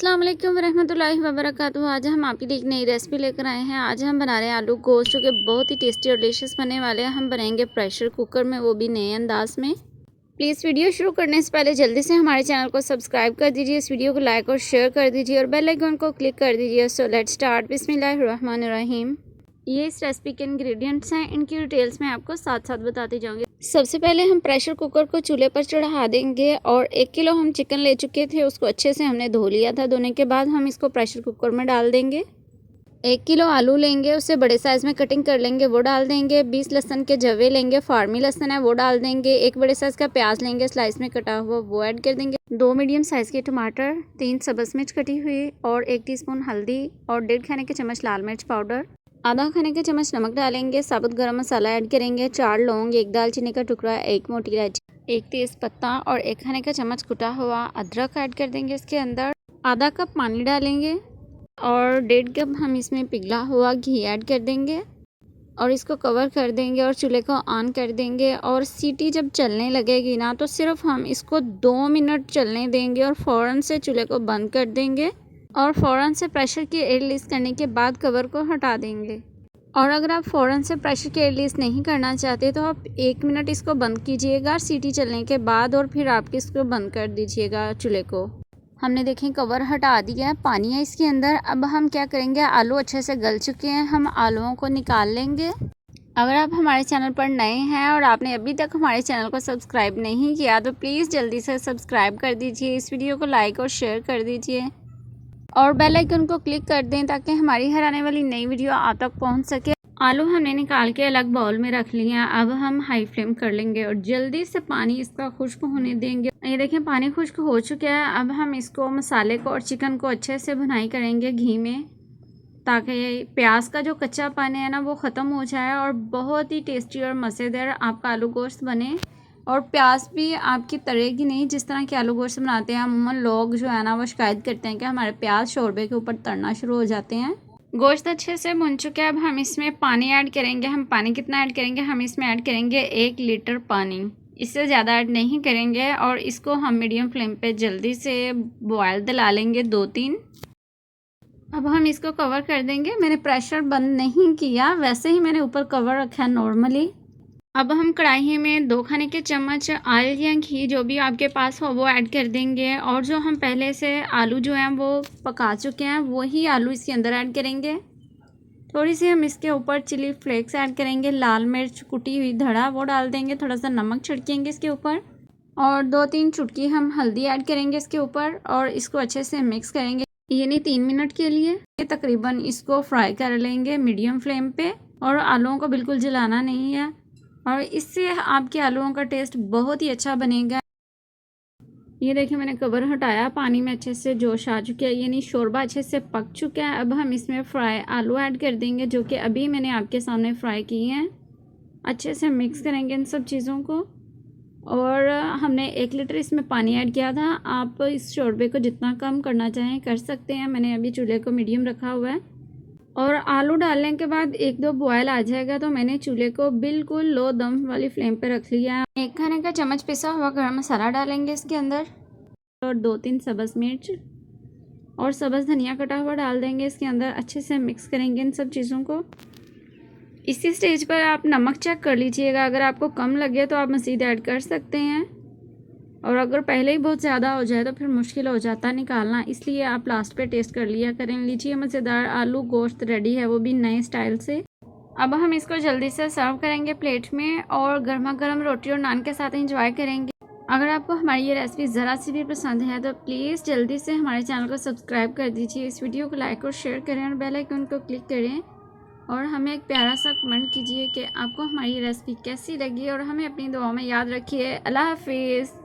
अस्सलाम वालेकुम रहमतुल्लाहि व बरकातुहू। आज हम आपके लिए एक नई रेसिपी लेकर आए हैं। आज हम बना रहे हैं आलू गोश्त, जो कि बहुत ही टेस्टी और डिलीशियस बनने वाले हैं। हम बनाएंगे प्रेशर कुकर में, वो भी नए अंदाज में। प्लीज़ वीडियो शुरू करने से पहले जल्दी से हमारे चैनल को सब्सक्राइब कर दीजिए, इस वीडियो को लाइक और शेयर कर दीजिए और बेल आइकन को क्लिक कर दीजिए। So let's start. बिस्मिल्लाहिर्रहमानिर्रहीम। ये इस रेसिपी के इंग्रेडिएंट्स हैं, इनकी डिटेल्स मैं आपको साथ साथ बताती जाऊंगी। सबसे पहले हम प्रेशर कुकर को चूल्हे पर चढ़ा देंगे और 1 किलो हम चिकन ले चुके थे, उसको अच्छे से हमने धो लिया था। धोने के बाद हम इसको प्रेशर कुकर में डाल देंगे। 1 किलो आलू लेंगे, उससे बड़े साइज़ में कटिंग कर लेंगे, वो डाल देंगे। 20 लहसुन के जवे लेंगे, फार्मी लहसुन है वो डाल देंगे। 1 बड़े साइज़ का प्याज लेंगे स्लाइस में कटा हुआ, वो ऐड कर देंगे। 2 मीडियम साइज़ के टमाटर, 3 सब्ज़ मिर्च कटी हुई और 1 टीस्पून हल्दी और 1.5 खाने के चम्मच लाल मिर्च पाउडर, आधा खाने का चम्मच नमक डालेंगे। साबुत गरम मसाला ऐड करेंगे। 4 लौंग, 1 दालचीनी का टुकड़ा, 1 मोटी इलायची, 1 तेज़ पत्ता और 1 खाने का चम्मच कुटा हुआ अदरक ऐड कर देंगे। इसके अंदर आधा कप पानी डालेंगे और 1.5 कप हम इसमें पिघला हुआ घी ऐड कर देंगे और इसको कवर कर देंगे और चूल्हे को ऑन कर देंगे। और सीटी जब चलने लगेगी ना, तो सिर्फ हम इसको 2 मिनट चलने देंगे और फ़ौरन से चूल्हे को बंद कर देंगे और फ़ौरन से प्रेशर की एयर रिलीज़ करने के बाद कवर को हटा देंगे। और अगर आप फ़ौरन से प्रेशर की एयर रिलीज़ नहीं करना चाहते तो आप 1 मिनट इसको बंद कीजिएगा सीटी चलने के बाद और फिर आप इसको बंद कर दीजिएगा चूल्हे को। हमने देखें कवर हटा दिया है, पानी है इसके अंदर। अब हम क्या करेंगे, आलू अच्छे से गल चुके हैं, हम आलूओं को निकाल लेंगे। अगर आप हमारे चैनल पर नए हैं और आपने अभी तक हमारे चैनल को सब्सक्राइब नहीं किया तो प्लीज़ जल्दी से सब्सक्राइब कर दीजिए, इस वीडियो को लाइक और शेयर कर दीजिए और बेल आइकन को क्लिक कर दें ताकि हमारी हर आने वाली नई वीडियो आप तक पहुंच सके। आलू हमने निकाल के अलग बाउल में रख लिया। अब हम हाई फ्लेम कर लेंगे और जल्दी से पानी इसका खुश्क होने देंगे। ये देखें पानी खुश्क हो चुका है। अब हम इसको मसाले को और चिकन को अच्छे से भुनाई करेंगे घी में, ताकि प्याज का जो कच्चा पानी है ना वो ख़त्म हो जाए और बहुत ही टेस्टी और मज़ेदार आपका आलू गोश्त बने। और प्याज भी आपकी तरेगी नहीं जिस तरह के आलू गोश्त बनाते हैं। अमूमन लोग जो है ना वो शिकायत करते हैं कि हमारे प्याज शोरबे के ऊपर तड़ना शुरू हो जाते हैं। गोश्त अच्छे से भुन चुका है। अब हम इसमें पानी ऐड करेंगे। हम पानी कितना ऐड करेंगे, हम इसमें ऐड करेंगे 1 लीटर पानी, इससे ज़्यादा ऐड नहीं करेंगे। और इसको हम मीडियम फ्लेम पे जल्दी से बॉयल दिला लेंगे 2-3। अब हम इसको कवर कर देंगे। मैंने प्रेशर बंद नहीं किया, वैसे ही मैंने ऊपर कवर रखा है नॉर्मली। अब हम कढ़ाई में 2 खाने के चम्मच ऑयल या घी जो भी आपके पास हो वो ऐड कर देंगे और जो हम पहले से आलू जो हैं वो पका चुके हैं वही आलू इसके अंदर ऐड करेंगे। थोड़ी सी हम इसके ऊपर चिली फ्लेक्स ऐड करेंगे, लाल मिर्च कुटी हुई धड़ा वो डाल देंगे, थोड़ा सा नमक छिड़केंगे इसके ऊपर और 2-3 चुटकी हम हल्दी ऐड करेंगे इसके ऊपर और इसको अच्छे से मिक्स करेंगे, यानी 3 मिनट के लिए तकरीबन इसको फ्राई कर लेंगे मीडियम फ्लेम पे। और आलूओं को बिल्कुल जलाना नहीं है और इससे आपके आलूओं का टेस्ट बहुत ही अच्छा बनेगा। ये देखिए मैंने कवर हटाया, पानी में अच्छे से जोश आ चुका है, यानी शोरबा अच्छे से पक चुका है। अब हम इसमें फ्राई आलू ऐड कर देंगे जो कि अभी मैंने आपके सामने फ्राई किए हैं। अच्छे से मिक्स करेंगे इन सब चीज़ों को और हमने 1 लीटर इसमें पानी ऐड किया था। आप इस शोरबे को जितना कम करना चाहें कर सकते हैं। मैंने अभी चूल्हे को मीडियम रखा हुआ है और आलू डालने के बाद 1-2 बॉयल आ जाएगा तो मैंने चूल्हे को बिल्कुल लो दम वाली फ्लेम पे रख लिया है। 1 खाने का चम्मच पिसा हुआ गरम मसाला डालेंगे इसके अंदर और 2-3 सब्ज़ मिर्च और सब्ज़ धनिया कटा हुआ डाल देंगे इसके अंदर। अच्छे से मिक्स करेंगे इन सब चीज़ों को। इसी स्टेज पर आप नमक चेक कर लीजिएगा, अगर आपको कम लगे तो आप मज़ीद ऐड कर सकते हैं और अगर पहले ही बहुत ज़्यादा हो जाए तो फिर मुश्किल हो जाता है निकालना, इसलिए आप लास्ट पे टेस्ट कर लिया करें। लीजिए मज़ेदार आलू गोश्त रेडी है, वो भी नए स्टाइल से। अब हम इसको जल्दी से सर्व करेंगे प्लेट में और गर्मा गर्म रोटी और नान के साथ एंजॉय करेंगे। अगर आपको हमारी ये रेसिपी ज़रा सी भी पसंद है तो प्लीज़ जल्दी से हमारे चैनल को सब्सक्राइब कर दीजिए, इस वीडियो को लाइक और शेयर करें और बेल आइकन को क्लिक करें और हमें एक प्यारा सा कमेंट कीजिए कि आपको हमारी रेसिपी कैसी लगी और हमें अपनी दुआओं में याद रखिए। अल्लाह हाफिज़।